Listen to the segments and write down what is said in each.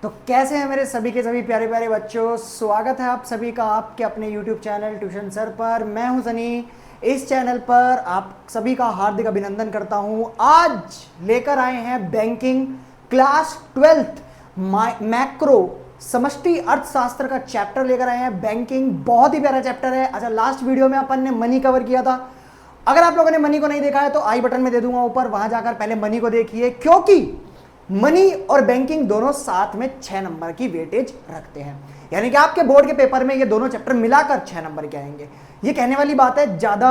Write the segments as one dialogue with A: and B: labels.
A: तो कैसे हैं मेरे सभी के सभी प्यारे प्यारे बच्चों। स्वागत है आप सभी का आपके अपने YouTube चैनल ट्यूशन सर पर। मैं हूं सनी। इस चैनल पर आप सभी का हार्दिक अभिनंदन करता हूं। आज लेकर आए हैं बैंकिंग क्लास 12th मैक्रो समष्टि अर्थशास्त्र का चैप्टर लेकर आए हैं। बैंकिंग बहुत ही प्यारा चैप्टर है। अच्छा, लास्ट वीडियो में अपन ने मनी कवर किया था। अगर आप लोगों ने मनी को नहीं देखा है तो आई बटन में दे दूंगा ऊपर, वहां जाकर पहले मनी को देखिए, क्योंकि मनी और बैंकिंग दोनों साथ में 6 नंबर की वेटेज रखते हैं। यानी कि आपके बोर्ड के पेपर में ये दोनों चैप्टर मिलाकर 6 नंबर के आएंगे। ये कहने वाली बात है, ज्यादा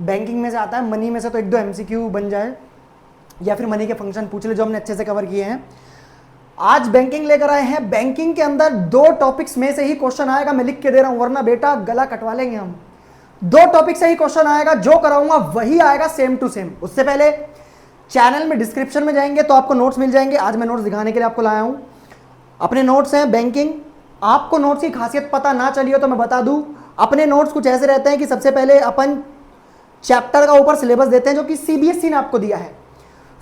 A: बैंकिंग में से आता है, मनी में से तो 1-2 MCQ बन जाए या फिर मनी के फंक्शन पूछ ले जो हमने अच्छे से कवर किए हैं। आज बैंकिंग लेकर आए हैं। बैंकिंग के अंदर 2 टॉपिक्स में से ही क्वेश्चन आएगा। मैं लिख के दे रहा हूं, वरना बेटा गला कटवा लेंगे हम। 2 टॉपिक से ही क्वेश्चन आएगा, जो कराऊंगा वही आएगा सेम टू सेम। उससे पहले चैनल में डिस्क्रिप्शन में जाएंगे तो आपको नोट्स मिल जाएंगे। आज मैं नोट्स दिखाने के लिए आपको लाया हूं। अपने नोट्स हैं बैंकिंग। आपको नोट्स की खासियत पता ना चली हो तो मैं बता दूं, अपने नोट्स कुछ ऐसे रहते हैं कि सबसे पहले अपन चैप्टर का ऊपर सिलेबस देते हैं जो कि CBSE ने आपको दिया है।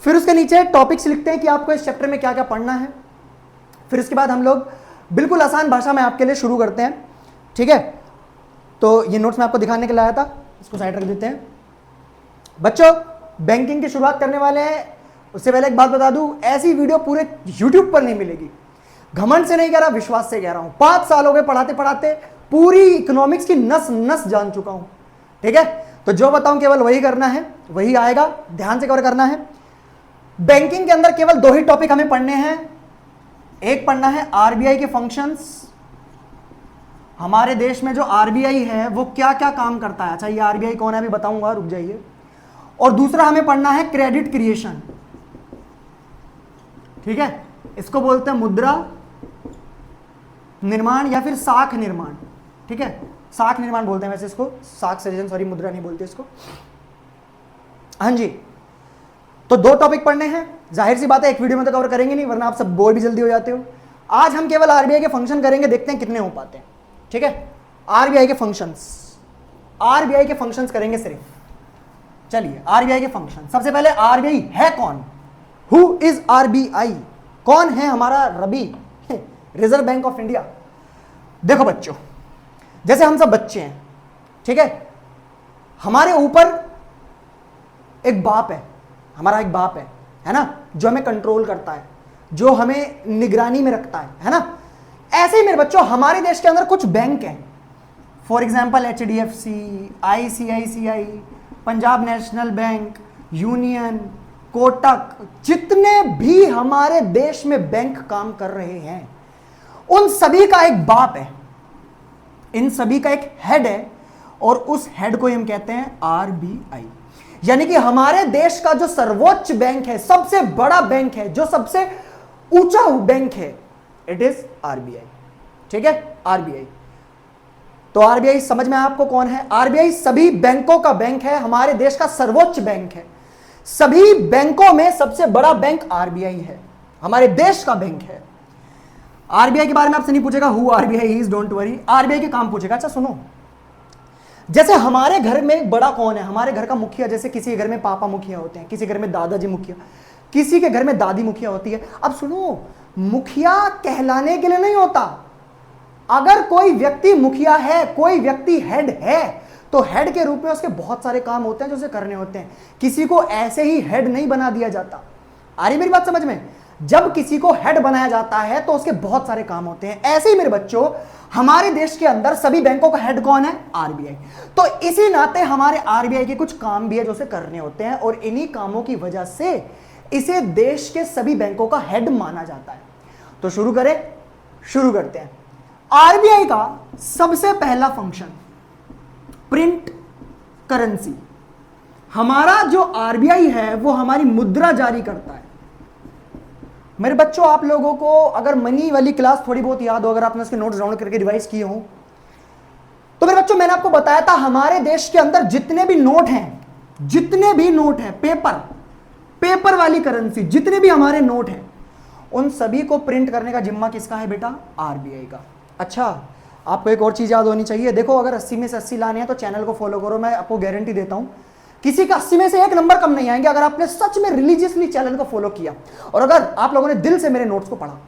A: फिर उसके नीचे टॉपिक्स लिखते हैं कि आपको इस चैप्टर में क्या क्या पढ़ना है। फिर उसके बाद हम लोग बिल्कुल आसान भाषा में आपके लिए शुरू करते हैं। ठीक है, तो ये नोट्स मैं आपको दिखाने के लिए आया था, इसको साइड रख देते हैं। बच्चों, बैंकिंग की शुरुआत करने वाले हैं। उससे पहले एक बात बता दूं, ऐसी वीडियो पूरे YouTube पर नहीं मिलेगी। घमंड से नहीं कह रहा, विश्वास से कह रहा हूं। 5 साल हो गए पढ़ाते पढ़ाते, पूरी इकोनॉमिक्स की नस नस जान चुका हूं। ठीक है, तो जो बताऊं केवल वही करना है, वही आएगा, ध्यान से कवर करना है। बैंकिंग के अंदर केवल 2 ही टॉपिक हमें पढ़ने हैं। एक पढ़ना है RBI के फंक्शंस। हमारे देश में जो RBI है वो क्या क्या काम करता है। अच्छा, ये RBI कौन है अभी बताऊंगा, रुक जाइए। और दूसरा हमें पढ़ना है क्रेडिट क्रिएशन। ठीक है, इसको बोलते हैं मुद्रा निर्माण या फिर साख निर्माण। ठीक है, साख निर्माण बोलते हैं वैसे इसको, साख सृजन, सॉरी मुद्रा नहीं बोलते इसको। हाँ जी, तो 2 टॉपिक पढ़ने हैं। जाहिर सी बात है एक वीडियो में तो कवर करेंगे नहीं, वरना आप सब बोर भी जल्दी हो जाते हो। आज हम केवल RBI के फंक्शन करेंगे, देखते हैं कितने हो पाते हैं। ठीक है, RBI के फंक्शंस करेंगे सिर्फ। चलिए, RBI के फंक्शन। सबसे पहले RBI है कौन? Who is RBI? कौन है हमारा रबी? Reserve bank of India. देखो बच्चों, जैसे हम सब बच्चे हैं, ठीक है, हमारे ऊपर एक बाप है, हमारा एक बाप है ना, जो हमें कंट्रोल करता है, जो हमें निगरानी में रखता है ना। ऐसे ही मेरे बच्चों हमारे देश के अंदर कुछ बैंक हैं। For example HDFC, ICICI, Punjab national bank, union, Kotak, जितने भी हमारे देश में बैंक काम कर रहे हैं, उन सभी का एक बाप है, इन सभी का एक हेड है, और उस हेड को हम कहते हैं RBI। यानी कि हमारे देश का जो सर्वोच्च बैंक है, सबसे बड़ा बैंक है, जो सबसे ऊंचा बैंक है, इट इज RBI। ठीक है, RBI। तो RBI समझ में आपको कौन है? RBI सभी बैंकों का बैंक है, हमारे देश का सर्वोच्च बैंक है। सभी बैंकों में सबसे बड़ा बैंक RBI है, हमारे देश का बैंक है। RBI के बारे में आपसे नहीं पूछेगा who RBI is, don't worry. RBI के काम पूछेगा। अच्छा सुनो, जैसे हमारे घर में बड़ा कौन है, हमारे घर का मुखिया, जैसे किसी के घर में पापा मुखिया होते हैं, किसी के घर में दादाजी मुखिया, किसी के घर में दादी मुखिया होती है। अब सुनो, मुखिया कहलाने के लिए नहीं होता। अगर कोई व्यक्ति मुखिया है, कोई व्यक्ति हेड है, तो हेड के रूप में उसके बहुत सारे काम होते हैं जो उसे करने होते हैं। किसी को ऐसे ही हेड नहीं बना दिया जाता। आ रही मेरी बात समझ में? जब किसी को हेड बनाया जाता है तो उसके बहुत सारे काम होते हैं। ऐसे ही मेरे बच्चों हमारे देश के अंदर सभी बैंकों का हेड कौन है? RBI। तो इसी नाते हमारे RBI के कुछ काम भी है जो उसे करने होते हैं, और इन्हीं कामों की वजह से इसे देश के सभी बैंकों का हेड माना जाता है। तो शुरू करते हैं। RBI का सबसे पहला फंक्शन प्रिंट करेंसी। हमारा जो RBI है वो हमारी मुद्रा जारी करता है। मेरे बच्चों, आप लोगों को अगर मनी वाली क्लास थोड़ी बहुत याद हो, अगर आपने उसके नोट्स डाउनलोड करके रिवाइज किए हो, तो मेरे बच्चों मैंने आपको बताया था हमारे देश के अंदर जितने भी नोट हैं, पेपर वाली करेंसी, जितने भी हमारे नोट हैं, उन सभी को प्रिंट करने का जिम्मा किसका है बेटा? RBI का। अच्छा, आपको एक और चीज याद होनी चाहिए। देखो, अगर 80 में से 80 लाने हैं तो चैनल को फॉलो करो। मैं आपको गारंटी देता हूं किसी का 80 में से 1 नंबर कम नहीं आएंगे अगर आपने सच में रिलीजियसली चैनल को फॉलो किया और अगर आप लोगों ने दिल से मेरे नोट्स को पढ़ा।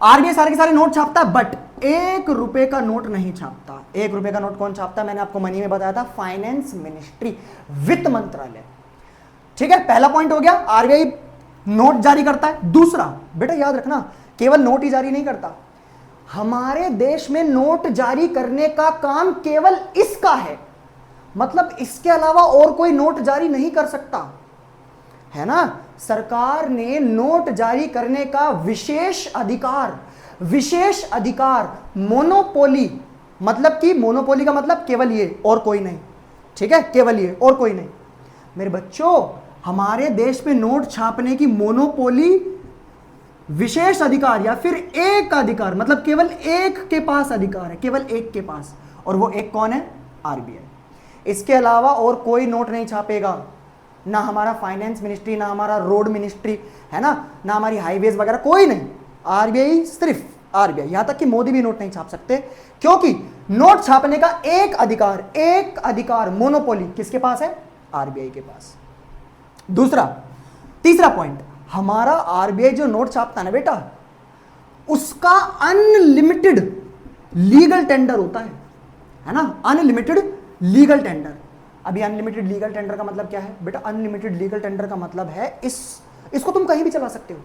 A: आरबीआई सारे के सारे नोट छापता है, बट 1 रुपए का नोट नहीं छापता। 1 रुपए का नोट कौन छापता है? मैंने आपको मनी में बताया था, फाइनेंस मिनिस्ट्री, वित्त मंत्रालय। ठीक है, पहला पॉइंट हो गया, आरबीआई नोट जारी करता है। दूसरा, बेटा याद रखना, केवल नोट ही जारी नहीं करता, हमारे देश में नोट जारी करने का काम केवल इसका है, मतलब इसके अलावा और कोई नोट जारी नहीं कर सकता, है ना। सरकार ने नोट जारी करने का विशेष अधिकार, मोनोपोली, मतलब कि मोनोपोली का मतलब केवल ये और कोई नहीं, ठीक है, केवल ये और कोई नहीं। मेरे बच्चों, हमारे देश में नोट छापने की मोनोपोली, विशेष अधिकार या फिर एक अधिकार, मतलब केवल एक के पास अधिकार है, केवल एक के पास, और वो एक कौन है? आरबीआई। इसके अलावा और कोई नोट नहीं छापेगा, ना हमारा फाइनेंस मिनिस्ट्री, ना हमारा रोड मिनिस्ट्री, है ना हमारी हाईवेज वगैरह, कोई नहीं। आरबीआई, सिर्फ आरबीआई। यहां तक कि मोदी भी नोट नहीं छाप सकते, क्योंकि नोट छापने का एक अधिकार मोनोपोली किसके पास है? आरबीआई के पास। तीसरा पॉइंट, हमारा आरबीआई जो नोट छापता है ना बेटा, उसका अनलिमिटेड लीगल टेंडर होता है ना, अनलिमिटेड लीगल टेंडर। अभी अनलिमिटेड लीगल टेंडर का मतलब क्या है बेटा? अनलिमिटेड लीगल टेंडर का मतलब है इसको तुम कहीं भी चला सकते हो,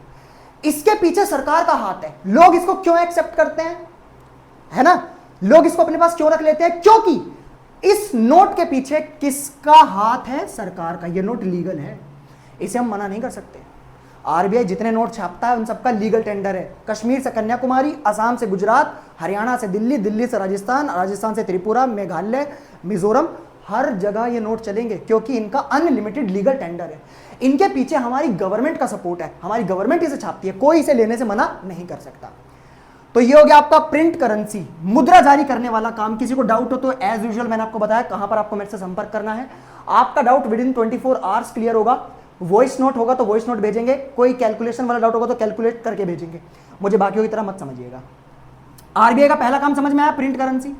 A: इसके पीछे सरकार का हाथ है। लोग इसको क्यों एक्सेप्ट करते हैं, है ना, लोग इसको अपने पास क्यों रख लेते हैं? क्योंकि इस नोट के पीछे किसका हाथ है? सरकार का। यह नोट लीगल है, इसे हम मना नहीं कर सकते। आरबीआई जितने नोट छापता है उन सबका लीगल टेंडर है, कश्मीर से कन्याकुमारी, असम से गुजरात, हरियाणा से दिल्ली, दिल्ली से राजस्थान, राजस्थान से त्रिपुरा, मेघालय, मिजोरम, हर जगह ये नोट चलेंगे, क्योंकि इनका अनलिमिटेड लीगल टेंडर है। इनके पीछे हमारी गवर्नमेंट का सपोर्ट है, हमारी गवर्नमेंट इसे छापती है, कोई इसे लेने से मना नहीं कर सकता। तो ये हो गया आपका प्रिंट करेंसी, मुद्रा जारी करने वाला काम। किसी को डाउट हो तो एज यूजुअल मैंने आपको बताया कहां पर आपको मेरे से संपर्क करना है। आपका doubt with in 24 hours clear होगा। वॉइस नोट होगा तो वॉइस नोट भेजेंगे, कोई कैलकुलेशन वाला डाउट होगा तो कैलकुलेट करके भेजेंगे, मुझे बाकियों की तरह मत समझिएगा। आरबीआई का पहला काम समझ में आया, प्रिंट करेंसी।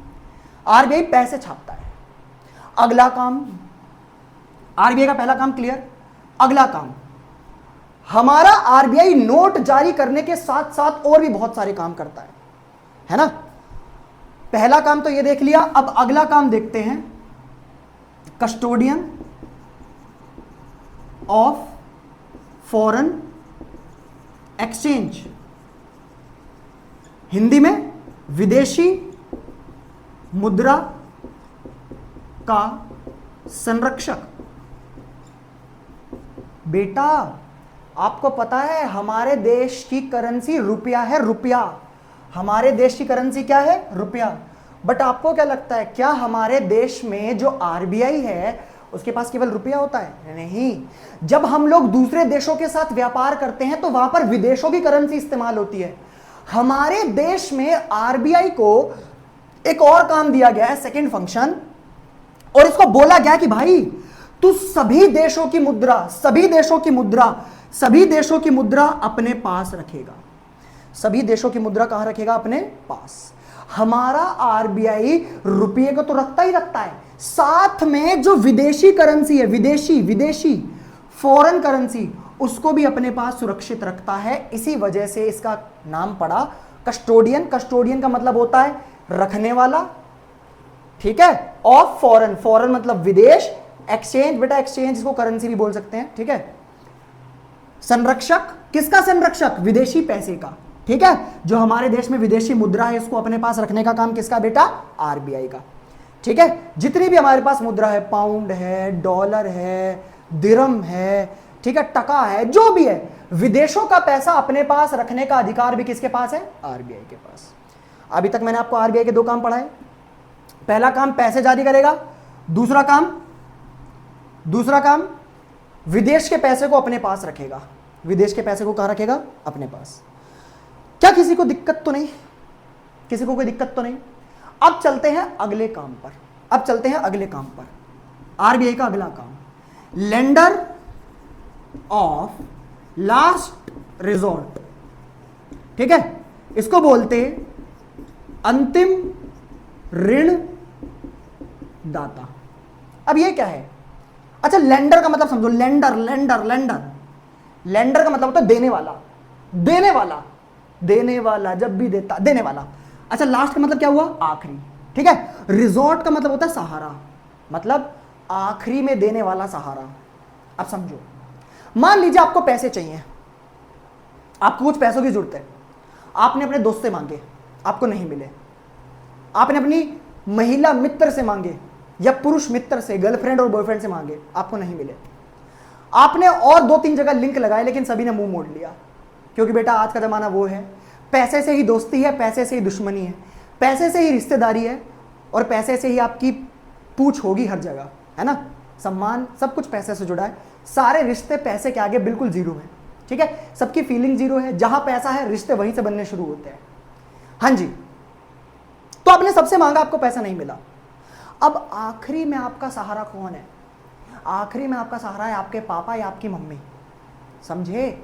A: आरबीआई पैसे छापता है। अगला काम, आरबीआई का पहला काम क्लियर। अगला काम, हमारा आरबीआई नोट जारी करने के साथ साथ और भी बहुत सारे काम करता है ना। पहला काम तो ये देख लिया, अब अगला काम देखते हैं, custodian of foreign exchange, Hindi में विदेशी मुद्रा का संरक्षक। बेटा आपको पता है हमारे देश की करेंसी रुपया है, रुपया। हमारे देश की करेंसी क्या है? रुपया। बट आपको क्या लगता है, क्या हमारे देश में जो आरबीआई है उसके पास केवल रुपया होता है? नहीं। जब हम लोग दूसरे देशों के साथ व्यापार करते हैं तो वहां पर विदेशों की करेंसी इस्तेमाल होती है। हमारे देश में आरबीआई को एक और काम दिया गया है, सेकंड फंक्शन, और इसको बोला गया कि भाई तू सभी देशों की मुद्रा अपने पास रखेगा। सभी देशों की मुद्रा कहां रखेगा? अपने पास। हमारा आरबीआई रुपये को तो रखता ही रखता है, साथ में जो विदेशी करेंसी है, विदेशी फॉरेन करेंसी, उसको भी अपने पास सुरक्षित रखता है। इसी वजह से इसका नाम पड़ा कस्टोडियन। कस्टोडियन का मतलब होता है रखने वाला, ठीक है, ऑफ फॉरेन, फॉरेन मतलब विदेश, एक्सचेंज, बेटा एक्सचेंज इसको करेंसी भी बोल सकते हैं, ठीक है। संरक्षक, किसका संरक्षक? विदेशी पैसे का, ठीक है। जो हमारे देश में विदेशी मुद्रा है इसको अपने पास रखने का काम किसका बेटा? आरबीआई का, ठीक है। जितनी भी हमारे पास मुद्रा है, पाउंड है, डॉलर है, दिरहम है, ठीक है, टका है, जो भी है, विदेशों का पैसा अपने पास रखने का अधिकार भी किसके पास है? आरबीआई के पास। अभी तक मैंने आपको आरबीआई के दो काम पढ़ाए। पहला काम पैसे जारी करेगा, दूसरा काम विदेश के पैसे को अपने पास रखेगा। विदेश के पैसे को कहां रखेगा? अपने पास। क्या किसी को दिक्कत तो नहीं? किसी को कोई दिक्कत तो नहीं? अब चलते हैं अगले काम पर। आरबीआई का अगला काम, लेंडर ऑफ लास्ट रिजॉर्ट, ठीक है, इसको बोलते अंतिम ऋण दाता। अब ये क्या है? अच्छा, लेंडर का मतलब समझो, लेंडर का मतलब होता है देने वाला, देने वाला, जब भी देता, देने वाला। अच्छा, लास्ट का मतलब क्या हुआ? आखिरी। ठीक है, रिजॉर्ट का मतलब होता है सहारा, मतलब आखिरी में देने वाला सहारा। अब समझो, मान लीजिए आपको पैसे चाहिए, आपको कुछ पैसों की जरूरत है, आपने अपने दोस्त से मांगे, आपको नहीं मिले, आपने अपनी महिला मित्र से मांगे या पुरुष मित्र से, गर्लफ्रेंड और बॉयफ्रेंड से मांगे, आपको नहीं मिले, आपने और 2-3 जगह लिंक लगाए, लेकिन सभी ने मुंह मोड़ लिया, क्योंकि बेटा आज का जमाना वो है, पैसे से ही दोस्ती है, पैसे से ही दुश्मनी है, पैसे से ही रिश्तेदारी है, और पैसे से ही आपकी पूछ होगी हर जगह, है ना? सम्मान सब कुछ पैसे से जुड़ा है, सारे रिश्ते पैसे के आगे बिल्कुल जीरो हैं। ठीक है, सबकी फीलिंग जीरो है, जहां पैसा है रिश्ते वहीं से बनने शुरू होते हैं। हाँ जी, तो आपने सबसे मांगा, आपको पैसा नहीं मिला। अब आखिरी में आपका सहारा कौन है? आखिरी में आपका सहारा है आपके पापा या आपकी मम्मी। समझे?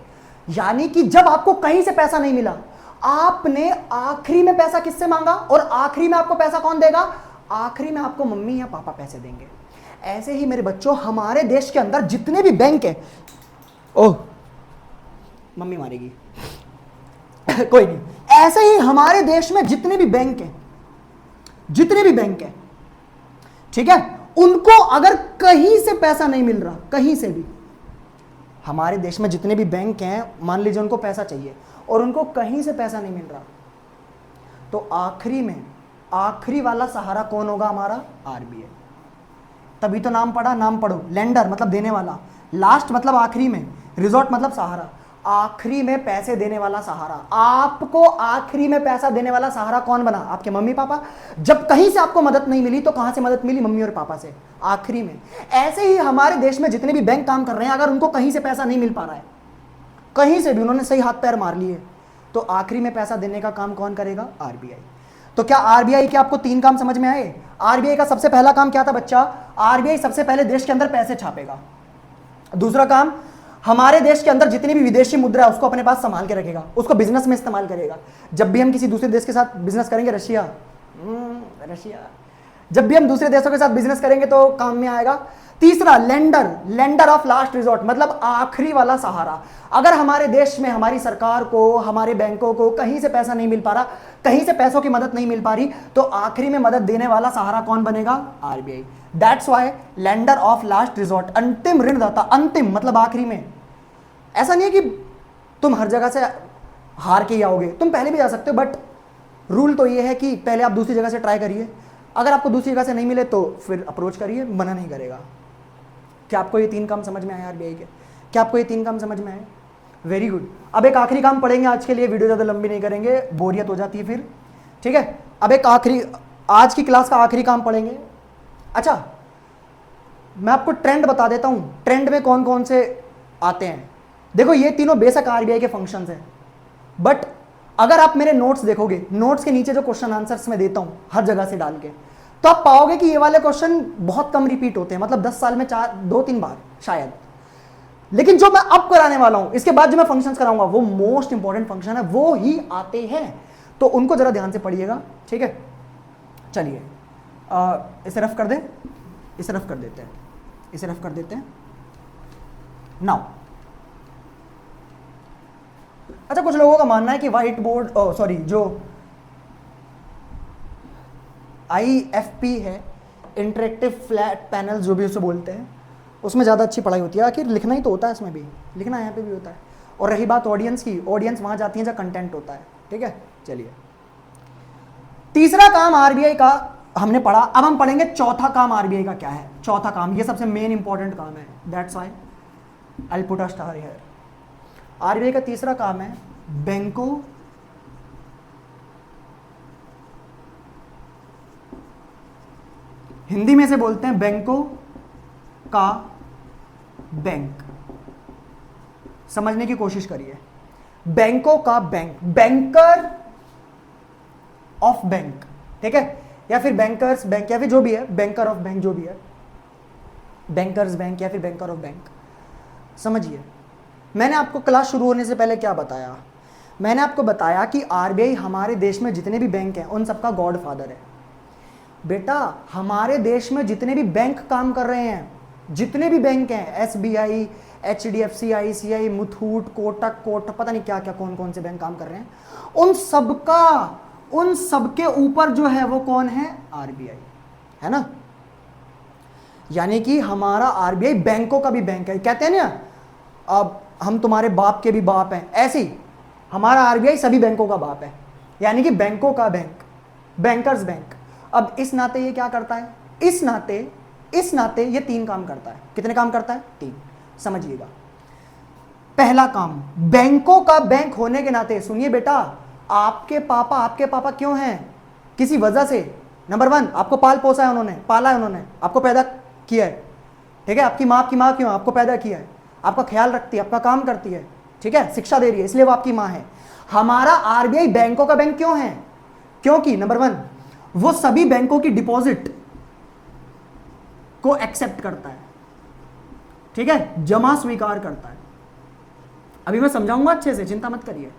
A: यानी कि जब आपको कहीं से पैसा नहीं मिला, आपने आखिरी में पैसा किससे मांगा, और आखिरी में आपको पैसा कौन देगा? आखिरी में आपको मम्मी या पापा पैसे देंगे। ऐसे ही मेरे बच्चों, हमारे देश के अंदर जितने भी बैंक है, ओह मम्मी मारेगी कोई नहीं, ऐसे ही हमारे देश में जितने भी बैंक हैं, जितने भी बैंक हैं, ठीक है, उनको अगर कहीं से पैसा नहीं मिल रहा, कहीं से भी, हमारे देश में जितने भी बैंक हैं, मान लीजिए उनको पैसा चाहिए और उनको कहीं से पैसा नहीं मिल रहा, तो आखिरी में आखिरी वाला सहारा कौन होगा? हमारा आरबीआई। तभी तो नाम पढ़ा, नाम पढ़ो। लेंडर मतलब देने वाला, लास्ट मतलब आखिरी में, रिजॉर्ट मतलब सहारा, आखिरी में पैसे देने वाला सहारा। आपको आखिरी में पैसा देने वाला सहारा कौन बना? आपके मम्मी पापा। जब कहीं से आपको मदद नहीं मिली तो कहां से मदद मिली? मम्मी और पापा से, आखिरी में। ऐसे ही हमारे देश में जितने भी बैंक काम कर रहे हैं, अगर उनको कहीं से पैसा नहीं मिल पा रहा है, कहीं से भी उन्होंने सही हाथ पैर मार लिए, तो आखिरी में पैसा देने का काम कौन करेगा? आरबीआई। तो क्या आरबीआई के आपको 3 काम समझ में आए? आरबीआई का सबसे पहला काम क्या था बच्चा? आरबीआई सबसे पहले देश के अंदर पैसे छापेगा। दूसरा काम, हमारे देश के अंदर जितनी भी विदेशी मुद्रा है उसको अपने पास संभाल के रखेगा, उसको बिजनेस में इस्तेमाल करेगा। जब भी हम किसी दूसरे देश के साथ बिजनेस करेंगे, रशिया, जब भी हम दूसरे देशों के साथ बिजनेस करेंगे तो काम में आएगा। तीसरा, lender, lender of last resort, मतलब आखिरी वाला सहारा। अगर हमारे देश में हमारी सरकार को, हमारे बैंकों को कहीं से पैसा नहीं मिल पा रहा, कहीं से पैसों की मदद नहीं मिल पा रही, तो आखिरी में मदद देने वाला सहारा कौन बनेगा? RBI. That's why lender of last resort, अंतिम ऋणदाता। अंतिम मतलब आखिरी में। ऐसा नहीं है कि तुम हर जगह से हार के ही आओगे, तुम पहले भी जा सकते हो, बट रूल तो ये है कि पहले आप दूसरी जगह से ट्राई करिए। अगर आपको दूसरी जगह से नहीं मिले तो फिर अप्रोच करिए, मना नहीं करेगा। क्या आपको ये 3 काम समझ में आए आरबीआई के? क्या आपको ये 3 काम समझ में आए? Very good. अब एक आखिरी काम पढ़ेंगे आज के लिए, वीडियो ज़्यादा लंबी नहीं करेंगे, बोरियत हो जाती है फिर। ठीक है, अब एक आखिरी, आज की क्लास का आखिरी काम पढ़ेंगे। अच्छा, मैं आपको ट्रेंड बता देता हूँ, ट्रेंड में कौन कौन से आते हैं। देखो, ये तीनों बेशक आरबीआई के फंक्शंस हैं, बट अगर आप मेरे नोट्स देखोगे, नोट्स के नीचे जो क्वेश्चन आंसर्स मैं देता हूँ हर जगह से डाल के, तो आप पाओगे कि ये वाले क्वेश्चन बहुत कम रिपीट होते हैं, मतलब 10 साल में 2-3 बार शायद। लेकिन जो मैं अब कराने वाला हूं, इसके बाद जो मैं फंक्शंस कराऊंगा, वो मोस्ट इंपॉर्टेंट फंक्शन है, वो ही आते हैं, तो उनको जरा ध्यान से पढ़िएगा। ठीक है, चलिए इसे रफ कर दें, इसे रफ कर देते हैं, इसे रफ कर देते हैं नाउ। अच्छा, कुछ लोगों का मानना है कि व्हाइट बोर्ड, सॉरी, जो IFP है, इंटरेक्टिव फ्लैट पैनल जो भी उसे बोलते हैं, उसमें ज़्यादा अच्छी पढ़ाई होती है। आखिर लिखना ही तो होता है, इसमें भी लिखना यहाँ पे भी होता है। और रही बात ऑडियंस की, ऑडियंस वहाँ जाती है जहाँ कंटेंट होता है। ठीक है, चलिए, तीसरा काम आरबीआई का हमने पढ़ा। अब हम पढ़ेंगे चौथा काम आरबीआई का क्या है। चौथा काम, ये सबसे मेन इंपॉर्टेंट काम है, that's why I put a star here. RBI का तीसरा काम है बैंकों हिंदी में से बोलते हैं बैंकों का बैंक। समझने की कोशिश करिए, बैंकों का बैंक, बैंकर ऑफ बैंक, ठीक है, या फिर बैंकर्स बैंक, या फिर जो भी है, बैंकर ऑफ बैंक जो भी है, बैंकर्स बैंक या फिर बैंकर ऑफ बैंक। समझिए, मैंने आपको क्लास शुरू होने से पहले क्या बताया? मैंने आपको बताया कि आरबीआई हमारे देश में जितने भी बैंक हैं उन सबका गॉडफादर है। बेटा, हमारे देश में जितने भी बैंक काम कर रहे हैं, जितने भी बैंक हैं, SBI, HDFC, ICICI, Muthoot, Kotak, पता नहीं क्या क्या कौन कौन से बैंक काम कर रहे हैं, उन सबके ऊपर जो है वो कौन है, RBI है ना। यानी कि हमारा RBI बैंकों का भी बैंक है। कहते हैं ना अब हम तुम्हारे बाप के भी बाप हैं, ऐसे ही हमारा RBI सभी बैंकों का बाप है, यानी कि बैंकों का बैंक, बैंकर्स बैंक। अब इस नाते ये क्या करता है, इस नाते ये 3 काम करता है। कितने काम करता है, 3। समझिएगा। पहला काम, बैंकों का बैंक होने के नाते, सुनिए बेटा, आपके पापा क्यों हैं, किसी वजह से। नंबर 1, आपको पाला है उन्होंने, आपको पैदा किया है, ठीक है। आपकी माँ क्यों, आपको पैदा किया है, आपका ख्याल रखती है, आपका काम करती है, ठीक है, शिक्षा दे रही है, इसलिए वो आपकी माँ है। हमारा RBI बैंकों का बैंक क्यों है, क्योंकि नंबर 1, वो सभी बैंकों की डिपॉजिट को एक्सेप्ट करता है, ठीक है, जमा स्वीकार करता है। अभी मैं समझाऊंगा अच्छे से, चिंता मत करिए।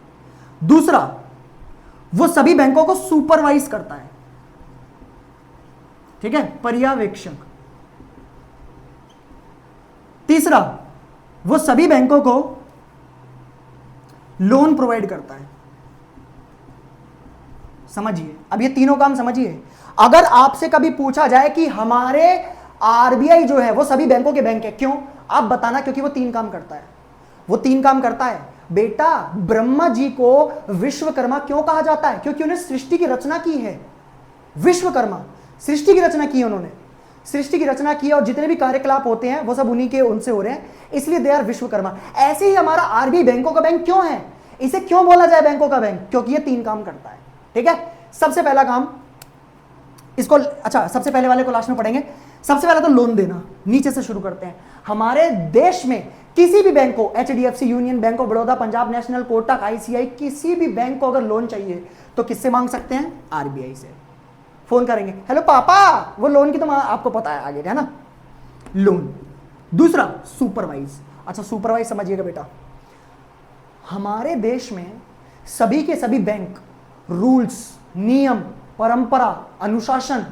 A: दूसरा, वो सभी बैंकों को सुपरवाइज करता है, ठीक है, पर्यवेक्षक। तीसरा, वो सभी बैंकों को लोन प्रोवाइड करता है। समझिए, अब ये तीनों काम समझिए। अगर आपसे कभी पूछा जाए कि हमारे RBI जो है वो सभी बैंकों के बैंक है, क्यों, आप बताना क्योंकि वो 3 काम करता है। वो 3 काम करता है। बेटा, ब्रह्मा जी को विश्वकर्मा क्यों कहा जाता है, क्योंकि उन्हें सृष्टि की रचना की है। विश्वकर्मा, सृष्टि की रचना की है उन्होंने, सृष्टि की रचना की है, और जितने भी कार्यकलाप होते हैं वो सब उन्हीं के उनसे हो रहे हैं, इसलिए दे आर विश्वकर्मा। ऐसे ही हमारा RBI बैंकों का बैंक क्यों है, इसे क्यों बोला जाए बैंकों का बैंक, क्योंकि ये 3 काम करता है, ठीक है। सबसे पहला काम इसको, अच्छा सबसे पहले वाले को लास्ट में पढ़ेंगे। सबसे पहला तो लोन देना, नीचे से शुरू करते हैं। हमारे देश में किसी भी बैंक को, HDFC, union bank of Baroda, Punjab national, Kotak, ICICI, किसी भी बैंक को अगर लोन चाहिए तो किससे मांग सकते हैं, RBI से। फोन करेंगे, हेलो पापा, वो लोन की तो आपको पता है आगे, है ना, लोन। दूसरा, सुपरवाइज। अच्छा, सुपरवाइज समझिएगा बेटा, हमारे देश में सभी के सभी बैंक रूल्स, नियम, परंपरा, अनुशासन,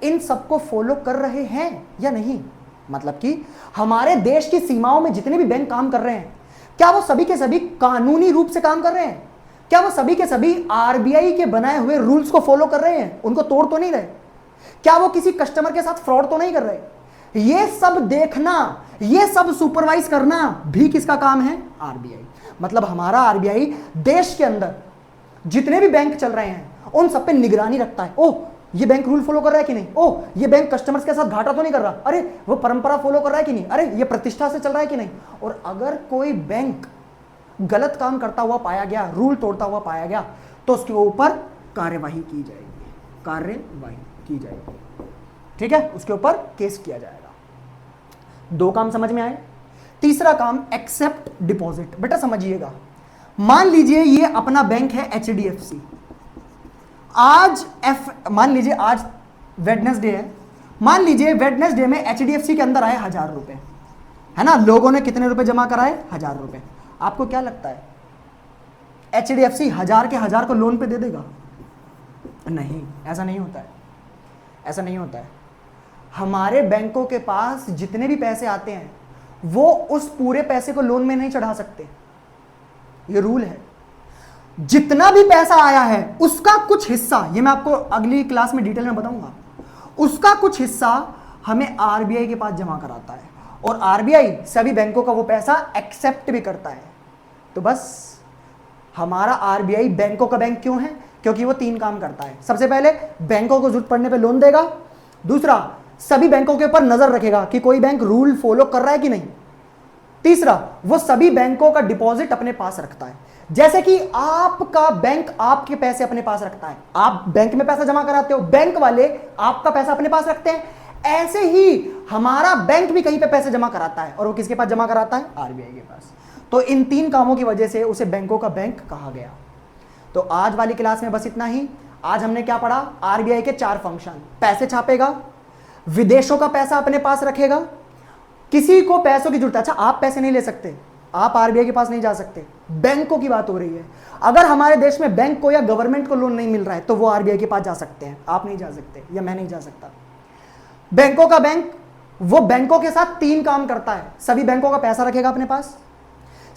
A: इन सबको फॉलो कर रहे हैं या नहीं। मतलब कि हमारे देश की सीमाओं में जितने भी बैंक काम कर रहे हैं, क्या वो सभी के सभी कानूनी रूप से काम कर रहे हैं, क्या वो सभी के सभी RBI के बनाए हुए रूल्स को फॉलो कर रहे हैं, उनको तोड़ तो नहीं रहे, क्या वो किसी कस्टमर के साथ फ्रॉड तो नहीं कर रहे। ये सब देखना, ये सब सुपरवाइज करना भी किसका काम है, RBI। मतलब हमारा RBI देश के अंदर जितने भी बैंक चल रहे हैं उन सब पे निगरानी रखता है। ओह, ये बैंक रूल फॉलो कर रहा है कि नहीं, ओह ये बैंक कस्टमर्स के साथ घाटा तो नहीं कर रहा, अरे वो परंपरा फॉलो कर रहा है कि नहीं, अरे ये प्रतिष्ठा से चल रहा है कि नहीं। और अगर कोई बैंक गलत काम करता हुआ पाया गया, रूल तोड़ता हुआ पाया गया, तो उसके ऊपर कार्यवाही की जाएगी, ठीक है, उसके ऊपर केस किया जाएगा। 2 काम समझ में आए। तीसरा काम, एक्सेप्ट डिपॉजिट। बेटा समझिएगा, मान लीजिए ये अपना बैंक है HDFC, मान लीजिए आज वेडनेसडे है, मान लीजिए वेडनेसडे में HDFC के अंदर आए 1000 रुपए, है ना, लोगों ने कितने रुपए जमा कराए, 1000 रुपए। आपको क्या लगता है HDFC 1000 के 1000 को लोन पे दे देगा? नहीं, ऐसा नहीं होता है, ऐसा नहीं होता है। हमारे बैंकों के पास जितने भी पैसे आते हैं वो उस पूरे पैसे को लोन में नहीं चढ़ा सकते, ये रूल है। जितना भी पैसा आया है उसका कुछ हिस्सा, ये मैं आपको अगली क्लास में डिटेल में बताऊंगा, उसका कुछ हिस्सा हमें RBI के पास जमा कराता है, और RBI सभी बैंकों का वो पैसा एक्सेप्ट भी करता है। तो बस हमारा RBI बैंकों का बैंक क्यों है, क्योंकि वो 3 काम करता है। सबसे पहले बैंकों को जरूरत पड़ने पे लोन देगा, दूसरा सभी बैंकों के ऊपर नजर रखेगा कि कोई बैंक रूल फॉलो कर रहा है कि नहीं, तीसरा वो सभी बैंकों का डिपॉजिट अपने पास रखता है। जैसे कि आपका बैंक आपके पैसे अपने पास रखता है, आप बैंक में पैसा जमा कराते हो, बैंक वाले आपका पैसा अपने पास रखते हैं, ऐसे ही हमारा बैंक भी कहीं पे पैसे जमा कराता है, और वो किसके पास जमा कराता है, RBI के पास। तो इन 3 कामों की वजह से उसे बैंकों का बैंक कहा गया। तो आज वाली क्लास में बस इतना ही। आज हमने क्या पढ़ा, RBI के 4 फंक्शन, पैसे छापेगा, विदेशों का पैसा अपने पास रखेगा, किसी को पैसों की जरूरत है, अच्छा आप पैसे नहीं ले सकते, आप RBI के पास नहीं जा सकते, बैंकों की बात हो रही है। अगर हमारे देश में बैंक को या गवर्नमेंट को लोन नहीं मिल रहा है तो वो RBI के पास जा सकते हैं, आप नहीं जा सकते, या मैं नहीं जा सकता। बैंकों का बैंक वो बैंकों के साथ 3 काम करता है। सभी बैंकों का पैसा रखेगा अपने पास,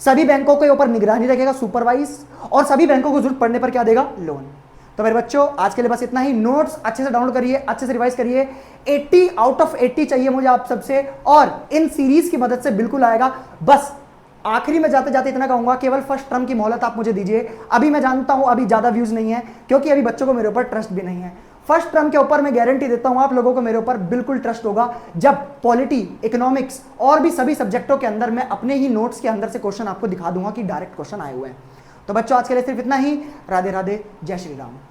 A: सभी बैंकों के ऊपर निगरानी रखेगा, सुपरवाइज, और सभी बैंकों को जरूरत पड़ने पर क्या देगा, लोन। तो मेरे बच्चों आज के लिए बस इतना ही। नोट्स अच्छे से डाउनलोड करिए, अच्छे से रिवाइज करिए। 80 आउट ऑफ 80 चाहिए मुझे आप सबसे, और इन सीरीज की मदद से बिल्कुल आएगा। बस आखिरी में जाते जाते इतना कहूंगा, केवल फर्स्ट टर्म की मोहलत आप मुझे दीजिए। अभी मैं जानता हूं अभी ज्यादा व्यूज नहीं है, क्योंकि अभी बच्चों को मेरे ऊपर ट्रस्ट भी नहीं है। फर्स्ट टर्म के ऊपर मैं गारंटी देता हूं आप लोगों को मेरे ऊपर बिल्कुल ट्रस्ट होगा, जब पॉलिटी, इकोनॉमिक्स और भी सभी सब्जेक्टों के अंदर मैं अपने ही नोट्स के अंदर से क्वेश्चन आपको दिखा दूंगा कि डायरेक्ट क्वेश्चन आए हुए हैं। तो बच्चों आज के लिए सिर्फ इतना ही। राधे राधे, जय श्री राम।